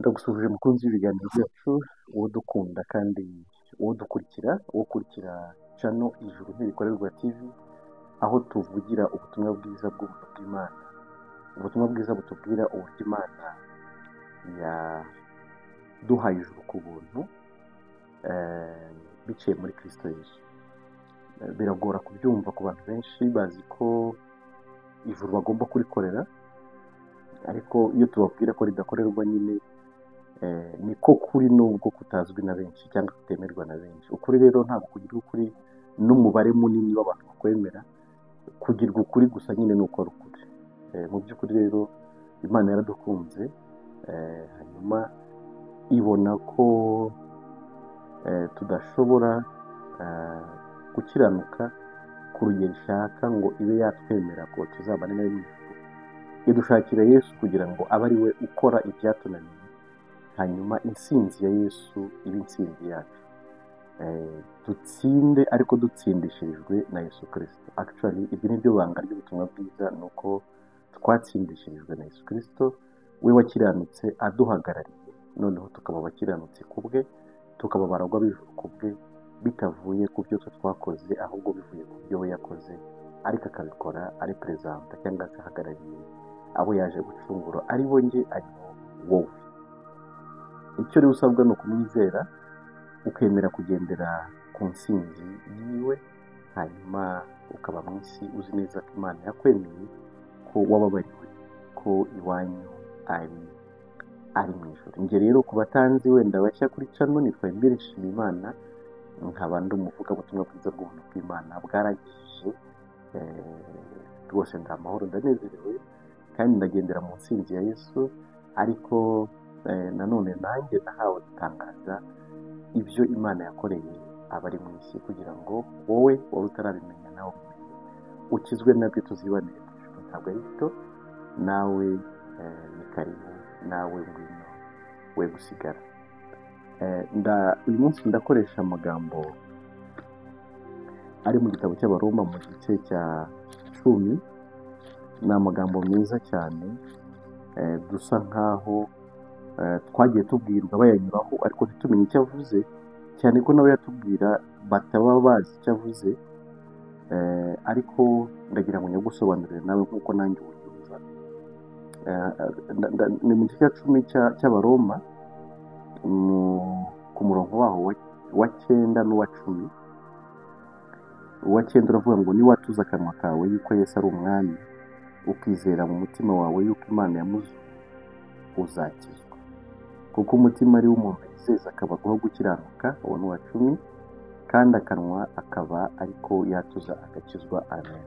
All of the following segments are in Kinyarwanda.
Ndagusuhuje mukunzi w'ibiganiro byacu, uwo dukunda kandi uwo ukurikira channel Ijuru Ntirikorerwa TV, aho tuvugira ubutumwa bwiza bw'ubuntu bw'Imana, ubutumwa bwiza butubwira uburyo Imana yaduhaye ijuru ku buntu biciye muri Kristo Yesu. Biragora kubyumva ku bantu benshi, bazi ko ijuru bagomba kurikorera, ariko iyo tubabwira ko ridakorerwa nyine niko kuri nubwo kutazwi na benshi cyangwa kutemerwa na benshi. Ukuri rero ntabwo kugira ukuri n'umubare munini w'abantu bakwemera, kugirwa ukuri gusa nyine ni uko ari ukuri. Mu by'ukuri rero Imana yaradukunze, hanyuma ibona ko tudashobora gukiranuka ku rugero ishaka ngo ibe yatwemera ko tuzabane nayo mu ijuru. Idushakira Yesu kugira ngo abe ari we ukora ibyatunaniye, hanyuma intsinzi ya Yesu ibe intsinzi yacu. Dutsinde ariko dutsindishirijwe na Yesu Kristo. Actually ibyo ni byo banga ry'ubutumwa bwiza, ni uko twatsindishirijwe na Yesu Kristo, we wakiranutse aduhagarariye, noneho tukaba abakiranutse ku bwe, tukaba abaragwa b'ijuru ku bwe, bitavuye ku byo twakoze, ahubwo bivuye ku byo we yakoze, ariko akabikora ari perezida cyangwa se ahagarariye abo yaje gucungura, ari bo njye, ari wowe. Icyo rero usabwa ni ukumwizera, ukemera kugendera ku ntsinzi yiwe, hanyuma ukaba mu isi uzi neza ko Imana yakwemeye, ko wababariwe, ko iwanyu ari mu ijuru. Njye rero ku batanzi wenda bashya kuri channel, nitwa Imbere Nshimiyimana, nkaba ndi umuvugabutumwa bwiza bw'ubuntu bw'Imana bwaragije. Rwose ndi amahoro, ndanezerewe kandi ndagendera mu ntsinzi ya Yesu, ariko nanone nanjye nahawe gutangaza ibyo Imana yakoreye abari mu isi, kugira ngo wowe wari utarabimenya nawe ubimenye, ukizwe nabyo tuzibanire mu ijuru. Ntabwo ari bito, nawe ni karibu, nawe ngwino we gusigara. Uyu munsi ndakoresha amagambo ari mu gitabo cy'Abaroma mu gice cya 10. Ni amagambo meza cyane, dusa nkaho twagiye tubwirwa bayanyuraho ariko ntitumenye icyo avuze, cyane ko nawe yatubwira bataba bazi icyo avuze, ariko ndagira ngo nyagusobanurire nawe nk'uko nanjye ubyumva. Ni mu gice cya 10 cy'Abaroma, ku murongo waho wa 9 n'uwa 10. Uwa 9 uravuga ngo niwatuza akanwa kawe yuko Yesu ari umwami, ukizera mu mutima wawe yuko Imana yamuzuye, uzakizwa. Kuko umutima ari wo umuntu yizeza akabagaho gukiranuka, uwo ni uwa 10, kandi akanwa akaba ariko yatuza agakizwa. Amen.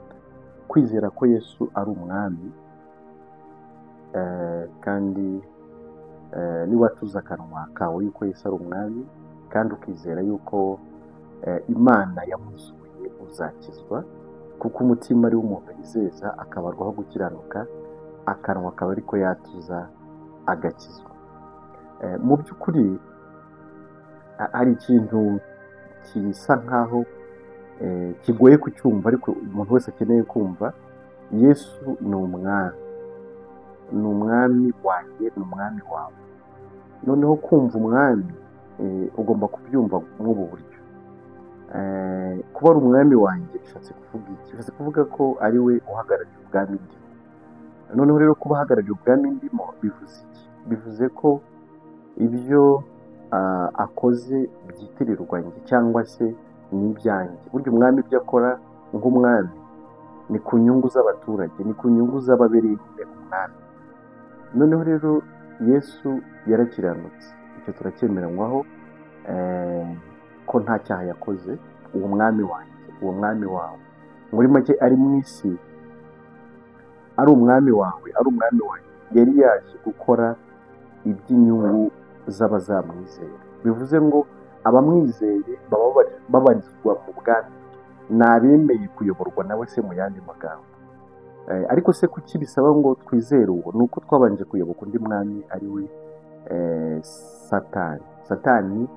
Kwizera ko Yesu ari umwami, kandi niwatuza akanwa kawe yuko Yesu ari umwami, kandi ukizera yuko Imana yamuzuye, uzakizwa. Kuko umutima ari wo umuntu yizeza akabarwaho gukiranuka, akanwa akaba ariko yatuza agakizwa. Mu by'ukuri hari ikintu kisa nkaho kigoye kucyumva, ariko umuntu wese akeneye kumva. Yesu ni umwami, ni umwami wanjye, ni umwami wawe. Noneho kumva umwami ugomba kubyumva nk'ubu buryo. Kuba ari umwami wanjye bishatse kuvuga iki? Bishatse kuvuga ko ari we uhagarariye ubwami ndimo. Noneho rero kuba ahagarariye ubwami ndimo bivuze iki? Bivuze ko ibyo akoze byitirirwa njye, cyangwa se ni ibyanjye. Burya umwami ibyo akora nk'umwami ni ku nyungu z'abaturage, ni ku nyungu z'ababereye umwami. Noneho rero Yesu yarakiranutse, icyo turacyemeranywaho, ko nta cyaha yakoze. Uwo mwami wanjye, uwo mwami wawe, muri make ari mu isi, ari umwami wawe, ari umwami wanjye, yari yaje gukora iby'inyungu z'abazamwizera. Bivuze ngo abamwizeye baba babarizwa mu bwami, ni abemeye kuyoborwa nawe se, mu yandi magambo. Ariko se kuki bisaba ngo twizere uwo? Ni uko twabanje kuyoboka undi mwami, ari we Satani. Satani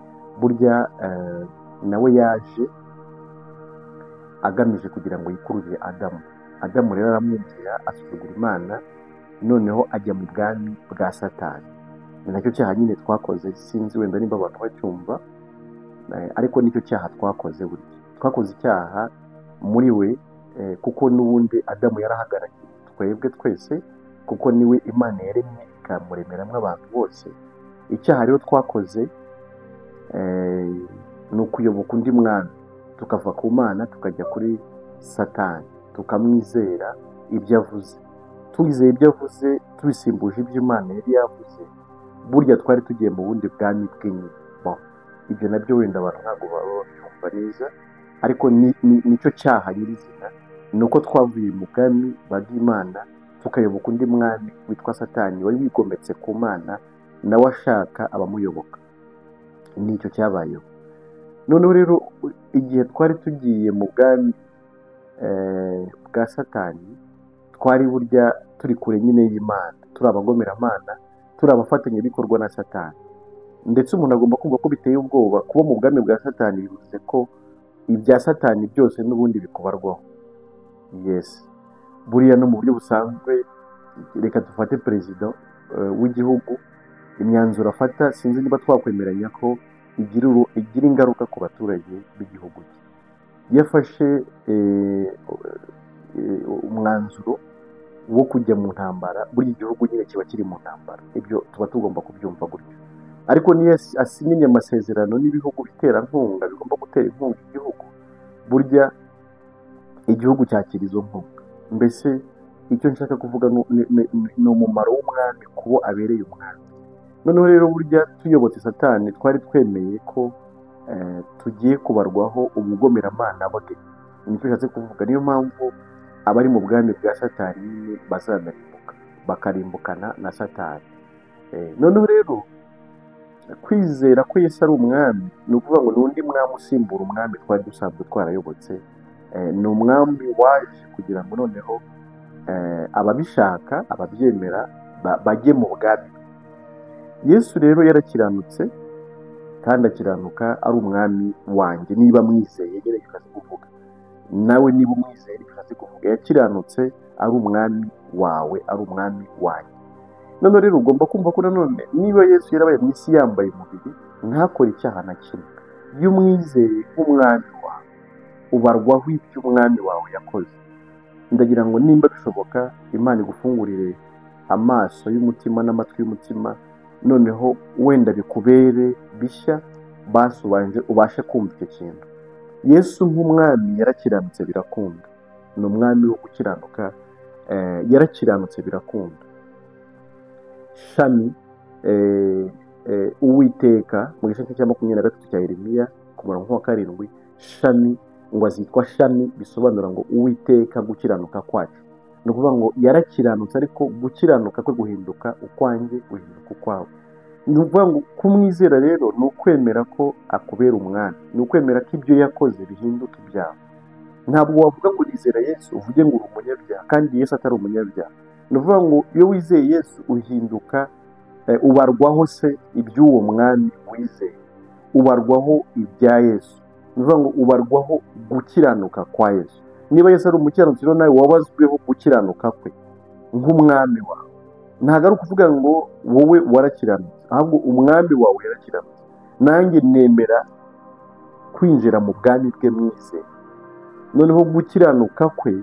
burya nawe yaje agamije kugira ngo yikururire Adamu. Adamu rero aramwumvira, asuzugura Imana, noneho ajya mu bwami bwa Satani. ni nacyo cyaha nyine twakoze, sinzi wenda nimba abantu bacyumva, ariko nicyo cyaha twakoze. Burya twakoze icyaha muri we, kuko n'ubundi Adamu yarahagarariye twebwe twese, kuko niwe Imana yaremye ikamuremeramo abantu bose. Icyaha rero twakoze ni ukuyoboka undi mwami, tukava ku Mana tukajya kuri Satani, tukamwizera ibyo avuze. Twizeye ibyo avuze, tubisimbuje ibyo Imana yari yavuze, burya twari tugiye mu bundi bwami bw'inyuma. Ibyo nabyo wenda abantu ntabwo baba babyumva neza, ariko nicyo cyaha nyirizina, ni uko twavuye mu bwami bw'Imana tukayoboka undi mwami witwa Satani, wari wigometse ku Mana nawe ashaka abamuyoboka. Nicyo cyabayeho. Noneho rero igihe twari tugiye mu bwami bwa Satani, twari burya turi kure nyine y'Imana, turi abagomeramana, turi abafatanyabikorwa na Satani. Ndetse umuntu agomba kumva ko biteye ubwoba kuba mu bwami bwa Satani, bivuze ko ibya Satani byose n'ubundi bikubarwaho. Yes, buriya no mu buryo busanzwe, reka dufate perezida w'igihugu, imyanzuro afata sinzi niba twakwemeranya ko igira ingaruka ku baturage b'igihugu cye. Iyo afashe umwanzuro wo kujya mu ntambara, buri gihugu nyine kiba kiri mu ntambara. Ibyo tuba tugomba kubyumva gutyo. Ariko niyo asinyanye amasezerano n'ibihugu biterankunga bigomba gutera inkunga igihugu, burya igihugu cyakira izo nkunga. Mbese icyo nshaka kuvuga ni umumaro w'umwami kubo abereye umwami. Noneho rero burya tuyobotse Satani, twari twemeye ko tugiye kubarwaho ubugomeramana bwe. Nicyo nshatse kuvuga. Niyo mpamvu abari mu bwami bwa Satani bazanarimbuka, bakarimbukana na Satani. Noneho rero kwizera ko Yesu ari umwami, ni ukuvuga ngo n'undi mwami usimbura umwami twari dusanzwe twarayobotse. Ni umwami waje kugira ngo noneho ababishaka, ababyemera bajye mu bwami. Yesu rero yarakiranutse kandi akiranuka ari umwami wanjye. Niba mwizeye, gerageza kuvuga nawe, niba umwizeye gerageza kuvuga yakiranutse ari umwami wawe, ari umwami wanjye. Noneho rero ugomba kumva ko nanone niba Yesu yarabaye mu isi yambaye umubiri, ntakore icyaha na kimwe. Iyo umwizeye nk'umwami wawe, ubarwaho ibyo umwami wawe yakoze. Ndagira ngo nimba bishoboka, Imana igufungurire amaso y'umutima n'amatwi y'umutima, noneho wenda bikubere bishya, ubashe kumva icyo kintu. Yesu nk'umwami yarakiranutse birakunda. Ni umwami wo gukiranuka, yarakiranutse birakunda. Shami, Uwiteka mu gice cya 23 cya Yeremiya ku murongo wa 7, Shami ngo azitwa Shami, bisobanura ngo Uwiteka gukiranuka kwacu. Ni ukuvuga ngo yarakiranutse, ariko gukiranuka kwe guhinduka ukwanjye, guhinduka ukwawe. Ni ukuvuga ngo kumwizera rero ni ukwemera ko akubera umwami, ni ukwemera ko ibyo yakoze bihinduka ibyawe. Ntabwo wavuga ngo nizera Yesu uvuge ngo uri umunyabyaha kandi Yesu atari umunyabyaha. Ni ukuvuga ngo iyo wizeye Yesu uhinduka, ubarwaho se iby'uwo mwami wizeye, ubarwaho ibya Yesu. Ni ukuvuga ngo ubarwaho gukiranuka kwa Yesu. Niba Yesu ari umukiranutsi, rero nawe wabazweho gukiranuka kwe nk'umwami wawe. Ntabwo ari ukuvuga ngo wowe warakiranutse, ahubwo umwami wawe yarakiranutse. Nanjye nemera kwinjira mu bwami bwe mwizeye. Noneho gukiranuka kwe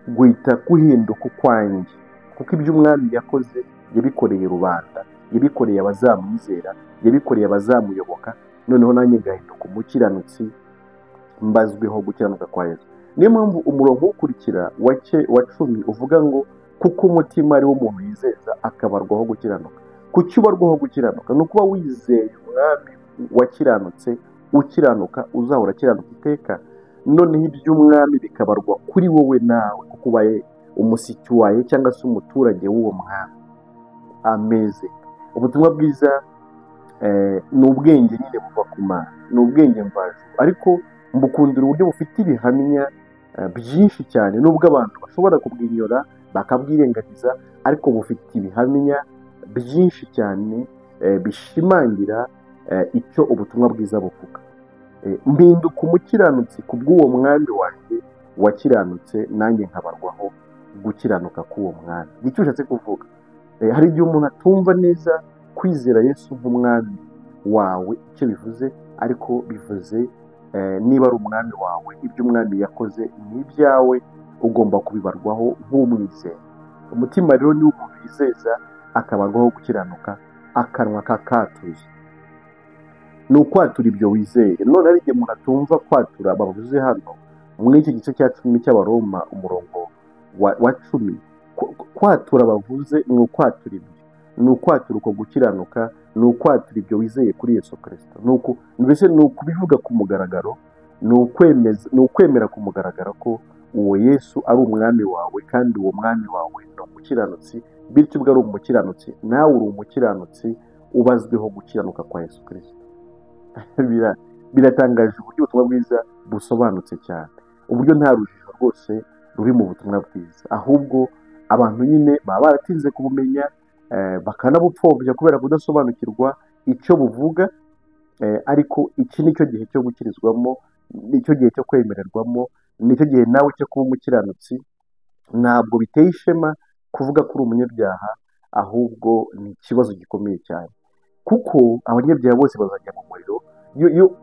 guhita guhinduka ukwanjye, kuko ibyo umwami yakoze yabikoreye rubanda, yabikoreye abazamwizera, yabikoreye abazamuyoboka. Noneho nanjye ngahinduka umukiranutsi, mbazweho gukiranuka kwa Yesu. Niyo mpamvu umurongo ukurikira wa 10 uvuga ngo kuko umutima ari wo umuntu yizeza akabarwaho gukiranuka. Kuki ubarwaho gukiranuka? Ni ukuba wizeye umwami wakiranutse, ukiranuka, uzahora akiranuka iteka. Noneho iby'umwami bikabarwa kuri wowe nawe, kuko ubaye umusiki wawe cyangwa se umuturage w'uwo mwami. Ameze ubutumwa bwiza, ni ubwenge nyine buva ku Mana, ni ubwenge mvajuru, ariko mbukundira uburyo bufite ibihamya byinshi cyane. Nubwo abantu bashobora kubwinyora bakabwirengagiza, ariko bufite ibihamya byinshi cyane bishimangira icyo ubutumwa bwiza buvuga. Mpinduka umukiranutsi ku bw'uwo mwami wanjye wakiranutse, nanjye nkabarwaho gukiranuka k'uwo mwami. Nicyo ushatse kuvuga. Hari igihe umuntu atumva neza kwizera Yesu nk'umwami wawe icyo bivuze, ariko bivuze niba ari umwami wawe, ibyo umwami yakoze ni ibyawe, ugomba kubibarwaho nk'umwizera. Umutima rero niwo umuntu yizeza akabarwaho gukiranuka, akanwa kakatuye. Ni ukwatura ibyo wizeye. None ari igihe umuntu atumva kwatura bavuze hano muri iki gice cya 10 cy'Abaroma umurongo wa 10, kwatura bavuze ni ukwatura ibyo, ni ukwatura uko gukiranuka, ni ukwatura ibyo wizeye kuri Yesu Kristo. Mbese ni ukubivuga ku mugaragaro, ni ukwemera ku mugaragaro ko uwo Yesu ari umwami wawe, kandi uwo mwami wawe ni umukiranutsi, bityo ubwo ari umukiranutsi nawe uri umukiranutsi ubazweho gukiranuka kwa Yesu Kristo. Biratangaje uburyo ubutumwa bwiza busobanutse cyane, uburyo nta rujijo rwose ruri mu butumwa bwiza, ahubwo abantu nyine baba baratinze kubumenya bakanabupfobya kubera kudasobanukirwa icyo buvuga, ariko iki nicyo gihe cyo gukirizwamo, nicyo gihe cyo kwemererwamo, nicyo gihe nawe cyo kuba umukiranutsi. Ntabwo biteye ishema kuvuga ko uri umunyabyaha, ahubwo ni ikibazo gikomeye cyane, kuko abanyabyaha bose bazajya mu muriro.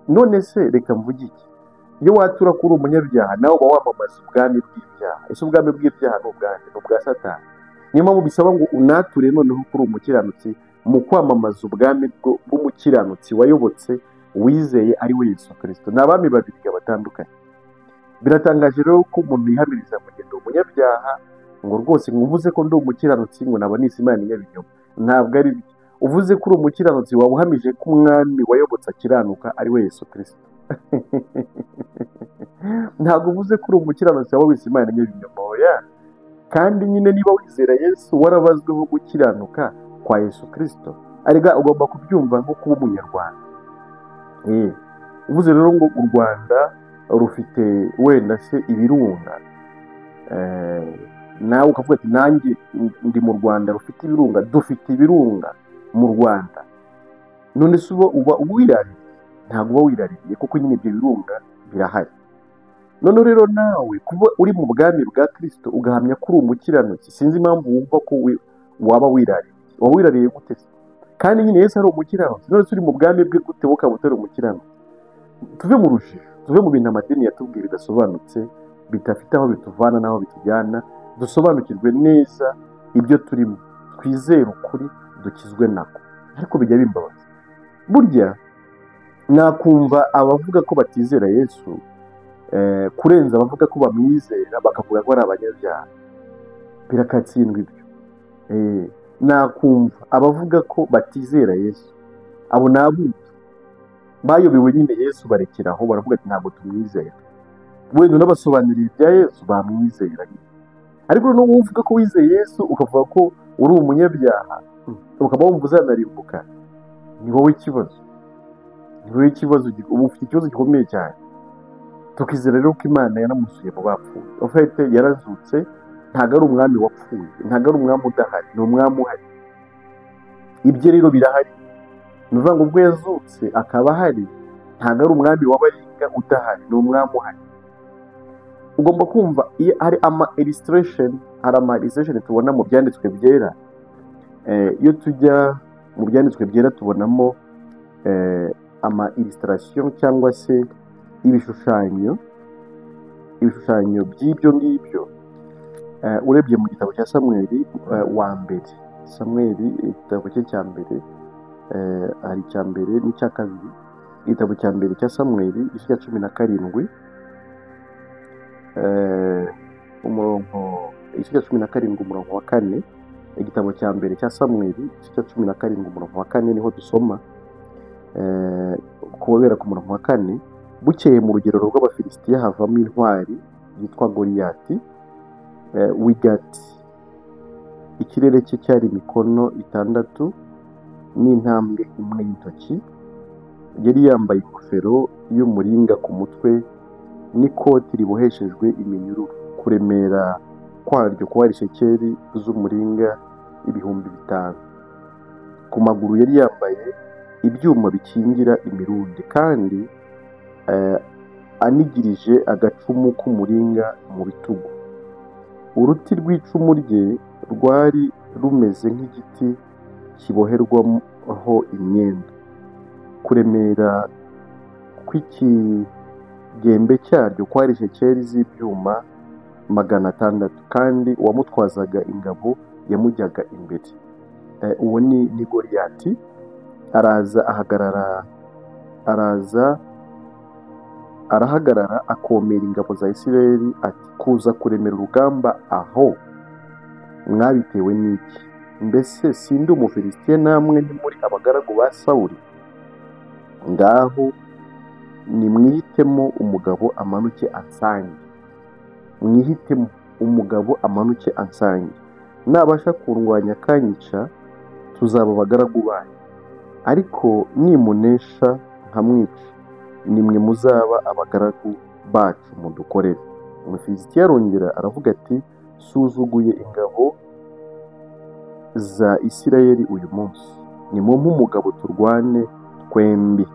None se reka mvuge iki, iyo watura ko uri umunyabyaha nawe uba wamamaza ubwami bw'ibyaha. Ese ubwami bw'ibyaha ni ubwande? Ni ubwa Satani. Niyo mpamvu bisaba ngo unature noneho ko uri umukiranutsi mu kwamamaza ubwami bw'umukiranutsi wayobotse, wizeye, ari we Yesu Kristo. Ni abami babiri batandukanye. Biratangaje rero ko umuntu yihamiriza mugendo umunyabyaha ngo rwose nguvuze ko ndi umukiranutsi ngo naba nisi Imana inyabinyoma. Ntabwo ari byo. Uvuze ko uri umukiranutsi waba uhamije ko umwami wayobotse akiranuka ari we Yesu Kristo. Ntabwo uvuze ko uri umukiranutsi waba wisi Imana inyabinyoma. Oya. Kandi nyine niba wizera Yesu warabazweho gukiranuka kwa Yesu Kristo, arega ugomba kubyumva nko kuba umunyarwanda. Uvuze rero ngo u Rwanda rufite wenda se ibirunga, nawe ukavuga ati nanjye ndi mu Rwanda rufite ibirunga, dufite ibirunga mu Rwanda, none se uba wirariye? Ntabwo uba wirariye, kuko nyine ibyo birunga birahari. None rero nawe kuba uri mu bwami bwa Kristo ugahamya ko uri umukiranutsi, sinzi impamvu wumva ko waba wirariye. Waba wirariye gute se? Kandi nyine Yesu ari umukiranutsi, none se uri mu bwami bwe gute ukaba utari umukiranutsi? Tuve mu rujijo, tuve mu bintu amadini yatubwiye bidasobanutse, bidafite aho bituvana n'aho bitujyana, dusobanukirwe neza ibyo turimo, twizere ukuri, dukizwe nako. Ariko bijya bimbabaza, burya nakumva abavuga ko batizera Yesu kurenza abavuga ko bamwizera bakavuga ko ari abanyabyaha. Birakatsindwa ibyo. Nakumva abavuga ko batizera Yesu, abo nabumva bayobewe nyine Yesu barekeraho, baravuga ati ntabwo tumwizera. Wenda unabasobanurira ibya Yesu bamwizera. Ariko no uvuga ko wizeye Yesu ukavuga ko uri umunyabyaha, ukaba wumva uzanarimbuka, ni wowe ikibazo. Ni wowe ikibazo, uba ufite ikibazo gikomeye cyane. Tukizera rero ko Imana yanamusuye mu bapfuye. Ofete yarazutse, ntabwo ari umwami wapfuye, ntabwo ari umwami udahari, ni umwami uhari. Ibyo rero birahari. Ni ukuvuga ngo ubwo yazutse akaba ahari, ntabwo ari umwami w'abaringa udahari, ni umwami uhari. Ugomba kumva hari ama illustration tubona mu byanditswe byera. Iyo tujya mu byanditswe byera tubonamo ama illustration cyangwa se ibishushanyo by'ibyo ngibyo. Urebye mu gitabo cya Samweli wa mbere, Samweli igitabo cye cya mbere, hari icya mbere n'icya kabiri. Igitabo cya mbere cya Samweli igice cya 17, igice cya 17 umurongo wa 4. Igitabo cya mbere cya Samweli igice cya 17 umurongo wa 4 niho dusoma kubera ku murongo wa 4. Bukeye mu rugero rw'Abafilisitiya havamo intwari yitwa Goliyati w'Igati. Ikirere cye cyari mikono 6 n'intambwe imwe y'intoki. Yari yambaye ingofero y'umuringa ku mutwe n'ikoti riboheshejwe iminyururu. Kuremera kwaryo kwari shekeri z'umuringa 5,000. Ku maguru yari yambaye ibyuma bikingira imirundi, kandi anigirije agacumu k'umuringa mu bitugu. Uruti rw'icumu rye rwari rumeze nk'igiti kiboherwamo ho imyenda. Kuremera kw'ikigembe cyaryo kwari shekeli z'ibyuma 600, kandi uwamutwazaga ingabo yamujyaga imbere. Uwo ni Goliyati. Arahagarara akomera ingabo za Isirayeli ati, kuza kuremera urugamba aho mwabitewe n'iki? Mbese sindi Umufilisitiya, namwe ntimuri abagaragu ba Sawuli? Ngaho nimwihitemo umugabo amanuke ansange. Mwihitemo umugabo amanuke ansange. Nabasha kundwanya akanyica, tuzaba abagaragu banyu. Ariko nimunesha nkamwica, nimwe muzaba abagaragu bacu mudukorere. Umufilisitiya arongera aravuga ati, suzuguye ingabo za Isirayeli uyu munsi. Nimumpe umugabo turwane twembi.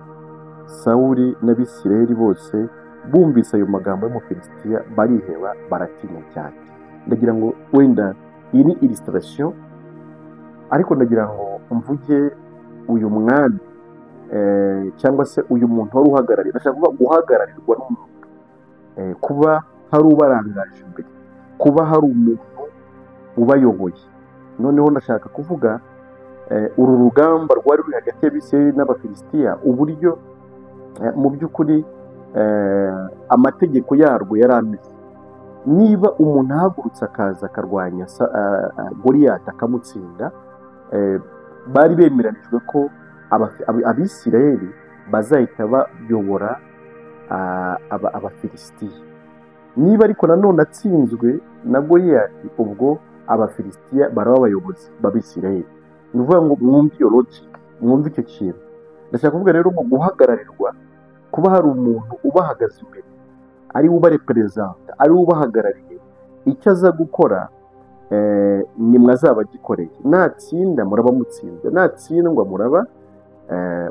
Sawuli n'Abisirayeli bose bumvise ayo magambo y'Umufilisitiya bariheba, baratinya cyane. Ndagira ngo wenda iyi ni illustration, ariko ndagira ngo mvuge uyu mwami cyangwa se uyu muntu wari uhagarariye. Ndashaka kuvuga guhagararirwa n'umuntu, kuba hari ubarangaje imbere, kuba hari umuntu ubayoboye. Noneho ndashaka kuvuga uru rugamba rwari ruri hagati y'Abisirayeli n'Abafilisitiya, uburyo mu by'ukuri amategeko yarwo yari ameze. Niba umuntu ahagurutse akaza akarwanya Goliyati akamutsinda, bari bemeranijwe ko Abisirayeli bazahita bayobora Abafilisitiya. Niba ariko nanone atsinzwe na Goliyati, ubwo Abafilisitiya baraba abayobozi b'Abisirayeli. Ni ukuvuga ngo mwumve iyo logic, mwumve icyo kintu. Ndashaka kuvuga rero ngo guhagararirwa, kuba hari umuntu ubahagaze imbere, ari we ubareperezanta, ari we ubahagarariye, icyo aza gukora nimwe azaba agikoreye. Natsinda muraba mutsinzwe, natsindwa muraba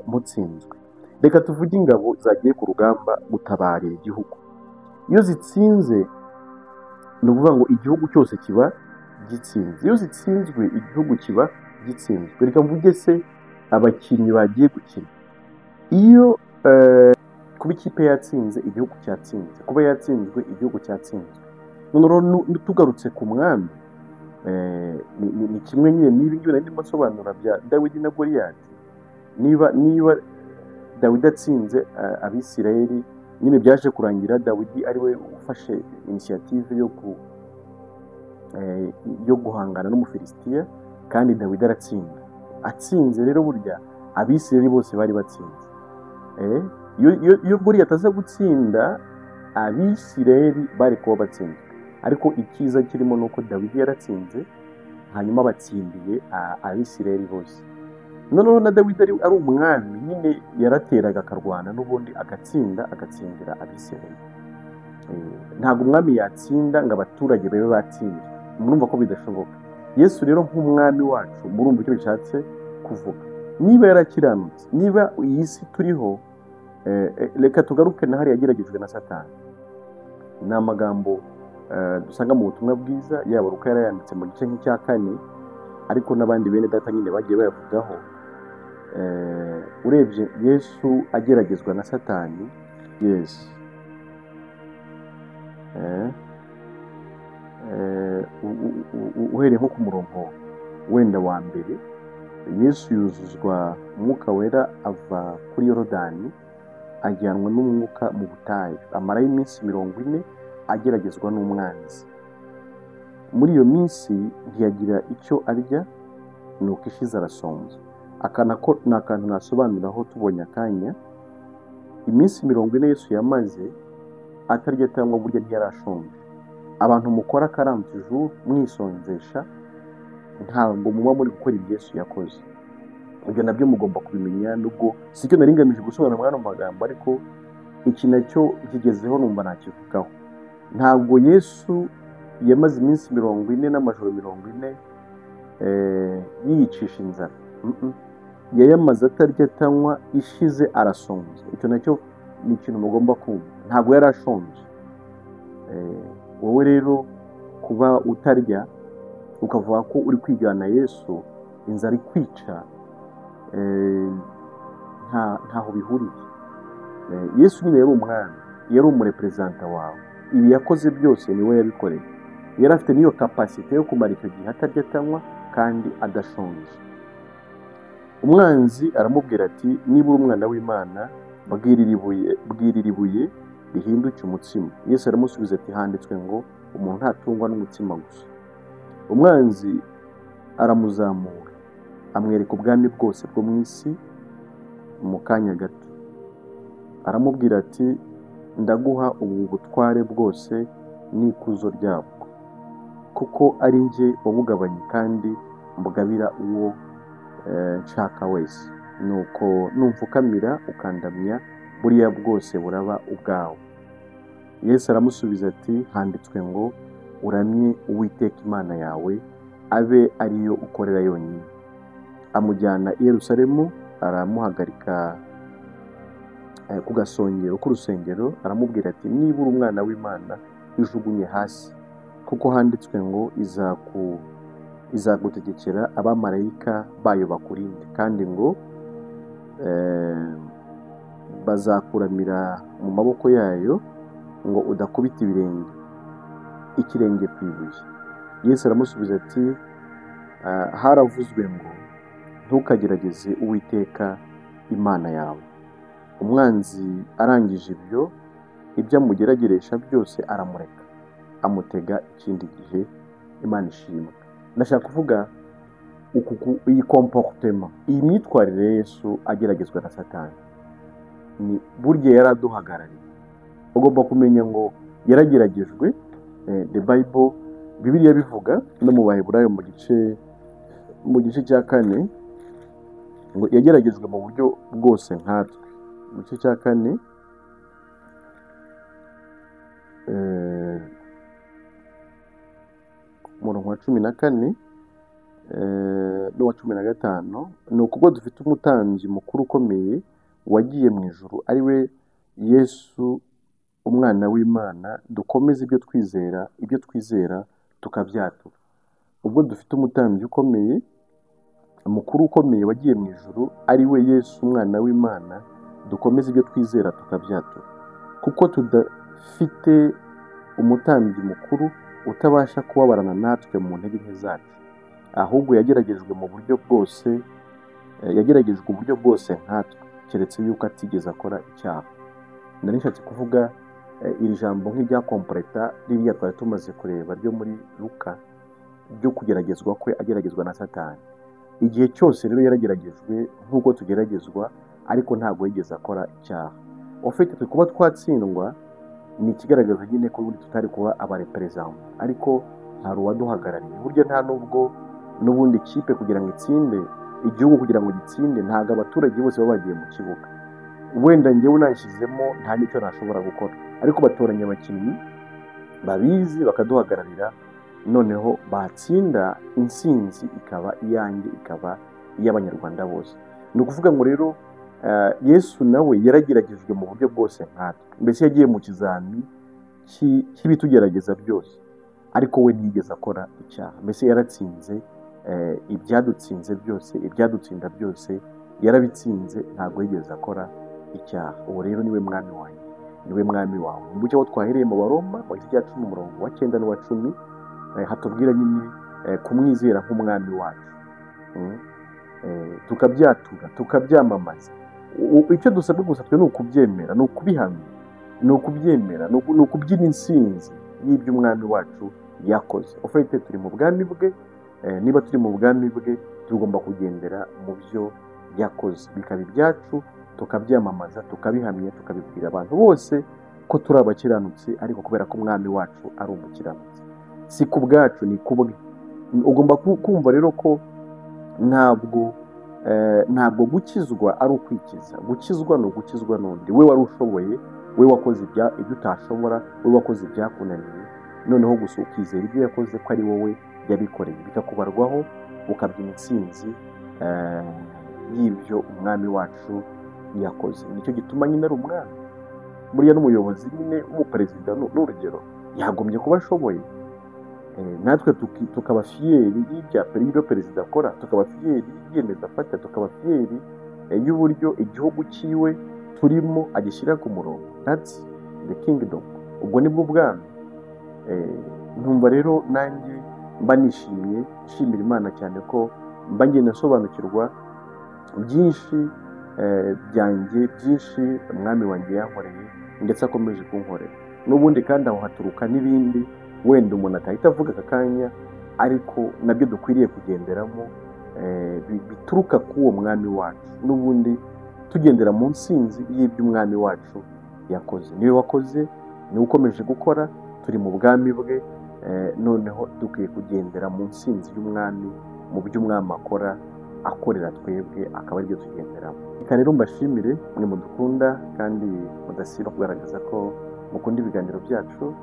mutsinzwe. Reka tuvuge ingabo zagiye ku rugamba gutabarira igihugu. Iyo zitsinze, ni ukuvuga ngo igihugu cyose kiba gitsinze. Iyo zitsinzwe, igihugu kiba gitsinzwe. Reka mvuge se abakinnyi bagiye gukina. Iyo kuba ikipe yatsinze, igihugu cyatsinze. Kuba yatsinzwe, igihugu cyatsinzwe. Noneho tugarutse ku mwami, ni kimwe nyine n'ibi ngibi ndimo nsobanura bya Dawidi na Goliyati. Niba Dawidi atsinze Abisirayeli, nyine byaje kurangira Dawidi ari we ufashe initiative yo guhangana n'Umufilisitiya, kandi Dawidi aratsinda. Atsinze rero burya Abisirayeli bose bari batsinze. Iyo Goliyati aza gutsinda, Abisirayeli bari kuba batsinze. Ariko icyiza kirimo ni uko Dawidi yaratsinze, hanyuma batsindiye Abisirayeli bose. Noneho na Dawidi ari umwami, nyine yarateraga akarwana n'ubundi agatsindira Abisirayeli. Ntabwo umwami yatsinda ngo abaturage babe batsinda. Murumva ko bidashoboka. Yesu rero nk'umwami wacu, murumva icyo bishatse kuvuga. Niba yarakiranutse, niba iyi si turiho, reka tugaruke na hariya yageragejwe na Satani. Ni amagambo dusanga mu butumwa bwiza, yaba Luka yarayanditse mu gice nk'icya 4, ariko n'abandi bene data nyine bagiye bayavugaho. Urebye Yesu ageragezwa na Satani, Yesu uhereye nko ku murongo wenda wa mbere, Yesu yuzuzwa Umwuka Wera, ava kuri Yorodani ajyanwa n'umwuka mu butayu, amarayo iminsi 40 ageragezwa n'umwanzi. Muri iyo minsi ntiyagira icyo arya, nuko ishize arasonza. Akanako ni akantu nasobanuraho tubonye akanya. Iminsi 40 Yesu yamaze atarya cyangwa burya ntiyarashonje. Abantu mukora 40 jours mwisonzesha, ntabwo muba muri gukora ibyo Yesu yakoze. Ibyo nabyo mugomba kubimenya, nubwo sicyo naringamije gusobanura mwana magambo, ariko iki nacyo kigezeho numva nakivugaho. Ntabwo Yesu yamaze iminsi 40 n'amajoro 40 yiyicisha inzara. Yayamaze atarya atanywa, ishize arasonza. Icyo nacyo ni ikintu mugomba kumva. Ntabwo yarashonje. Wowe rero kuba utarya ukavuga ko uri kwigana Yesu, inzara ikwica, eh, ntaho bihuriye. Yesu nyine yari umwami, yari umureperezanta wawe, ibi yakoze byose niwe yabikoreye, yari afite n'iyo kapasite yo kumara icyo gihe atarya atanywa kandi adashonje. Umwanzi aramubwira ati niba uri umwana w'Imana bwirira ibuye rihinduke umutsima. Yesu aramusubiza ati handitswe ngo umuntu ntatungwa n'umutsima gusa. Umwanzi aramuzamura amwereka ubwami bwose bwo mu isi mu kanya gato, aramubwira ati ndaguha ubu butware bwose n'ikuzo ryabwo, kuko ari njye wabugabanye kandi mbugabira uwo nshaka wese. Nuko numfukamira ukandamya buriya bwose buraba ubwawe. Yesu aramusubiza ati handitswe ngo uramye Uwiteka Imana yawe abe ariyo ukorera yonyine. Amujyana i Yerusalemu, aramuhagarika ku gasongero k'urusengero, aramubwira ati niba uri umwana w'Imana ijugunye hasi, kuko handitswe ngo izagutegekera abamarayika bayo bakurinde, kandi ngo bazakuramira mu maboko yayo ngo udakubita ikirenge ku ibuye. Yesu aramusubiza ati haravuzwe ngo ntukagerageze Uwiteka Imana yawe. Umwanzi arangije ibyo amugerageresha byose aramureka, amutega ikindi gihe. Imana ishimwe. Ndashaka kuvuga iyi comportement, iyi myitwarire Yesu ageragezwa na Satani, ni burya yaraduhagarariye. Ugomba kumenya ngo yarageragejwe. The Bible, Bibiliya bivuga no mu Baheburayo mu gice cya 4 ngo yageragejwe mu buryo bwose nkatwe. Mu gice cya 4 umurongo wa 14 n'uwa 15, ni ukubwo dufite umutambyi mukuru ukomeye wagiye mu ijuru, ari we Yesu umwana w'Imana, dukomeze ibyo twizera tukabyatura. Ubwo dufite umutambyi mukuru ukomeye wagiye mu ijuru, ari we Yesu umwana w'Imana, dukomeze ibyo twizera tukabyatura. Kuko tudafite umutambyi mukuru utabasha kubabarana natwe mu ntege nke zacu, ahubwo yageragejwe uburyo bwose nkatwe, keretse yuko atigeze akora icyaha. Nari nshatse kuvuga iri jambo nk'irya kompleta ririya twari tumaze kureba ryo muri Luka, ryo kugeragezwa kwe ageragezwa na Satani. Igihe cyose rero yarageragejwe nk'uko tugeragezwa, ariko ntabwo yigeze akora icyaha. Ufite kuba twatsindwa ni ikigaragaza nyine ko ubundi tutari kuba abareperezanta, ariko hari uwaduhagarariye. Burya nta nubwo n'ubundi kipe kugira ngo itsinde, igihugu kugira ngo gitsinde, ntabwo abaturage bose baba bagiye mu kibuga. Wenda njyewe nanshyizemo nta n'icyo nashobora gukora, ariko batoranya abakinnyi babizi bakaduhagararira, noneho batsinda, intsinzi ikaba iyanjye, ikaba iy'abanyarwanda bose. Ni ukuvuga ngo rero Yesu nawe yarageragejwe mu buryo bwose nkatwe, mbese yagiye mu kizami cy'ibitugerageza byose, ariko we ntiyigeze akora icyaha. Mbese yaratsinze ibyadutsinze byose, ibyadutsinda byose yarabitsinze, ntabwo yigeze akora icyaha. Uwo rero niwe mwami wanjye, niwe mwami wawe. Mu buryo twahereye mu Baroma mu gice cya 10 umurongo wa 9 n'uwa 10, hatubwira nyine kumwizera nk'umwami wacu, tukabyatura, tukabyamamaza. Icyo dusabwe gusa twe ni ukubyemera, ni ukubihamya, ni ukubyemera, ni ukubyina intsinzi y'ibyo umwami wacu yakoze. Ufite turi mu bwami bwe, niba turi mu bwami bwe tugomba kugendera mu byo yakoze, bikaba ibyacu, tukabyamamaza, tukabihamya, tukabibwira abantu bose ko turi abakiranutsi, ariko kubera ko umwami wacu ari umukiranutsi, si ku bwacu, ni ku bwe. Ugomba kumva rero ko ntabwo gukizwa ari ukwikiza. Gukizwa ni ugukizwa n'undi. We wari ushoboye, we wakoze ibyo utashobora, we wakoze ibyakunaniye, noneho gusa ukizera ibyo yakoze ko ari wowe yabikoreye, bikakubarwaho, ukabyina intsinzi y'ibyo umwami wacu yakoze. Nicyo gituma nyine ari umwami. Buriya n'umuyobozi nyine w'umuperezida n'urugero yagombye kuba ashoboye, natwe tukaba fiyeri y'ibyo perezida akora, tukaba fiyeri y'ibyemezo afata, tukaba fiyeri y'uburyo igihugu cyiwe turimo agishyira ku murongo. That's the kingdom. Ubwo nibwo bwami. Ntumva rero nanjye mba nishimye, nshimira Imana cyane ko mba ngenda nsobanukirwa byinshi byanjye, byinshi umwami wanjye yankoreye ndetse akomeje kunkorera. N'ubundi kandi aho haturuka n'ibindi wenda umuntu atahita avuga aka kanya, ariko nabyo dukwiriye kugenderamo bituruka k'uwo mwami wacu. N'ubundi tugendera mu nsinzi y'iby'umwami wacu yakoze. Niwe wakoze, niwe ukomeje gukora, turi mu bwami bwe, noneho dukwiye kugendera mu nsinzi y'umwami, mu byo umwami akora, akorera twebwe, akaba aribyo tugenderamo. Reka rero mbashimire mwe mudukunda kandi mudasiba kugaragaza ko mukunda ibiganiro byacu.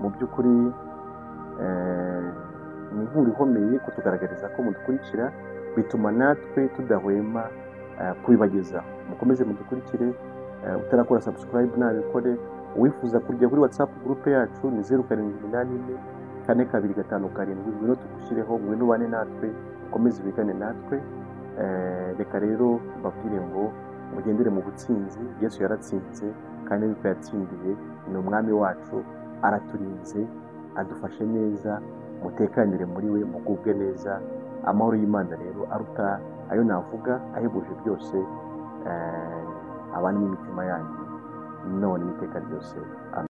Mu by'ukuri ni inkuru ikomeye kutugaragariza ko mudukurikira, bituma natwe tudahwema kubibagezaho. Mukomeze mudukurikire, utarakora subscribe nabikore. Uwifuza kujya kuri WhatsApp group yacu ni 07844255. Ngwino tugushyireho, ngwino ubane natwe, ukomeze ubigane natwe. Reka rero mbabwire ngo mugendere mu butsinzi. Yesu yaratsinze kandi niko yatsindiye. Ni umwami wacu, araturinze, adufashe neza, mutekanire muri we, mugubwe neza. Amahoro y'Imana rero aruta ayo navuga, ahebuje byose, abane n'imitima yanyu none n'iteka ryose. Amen.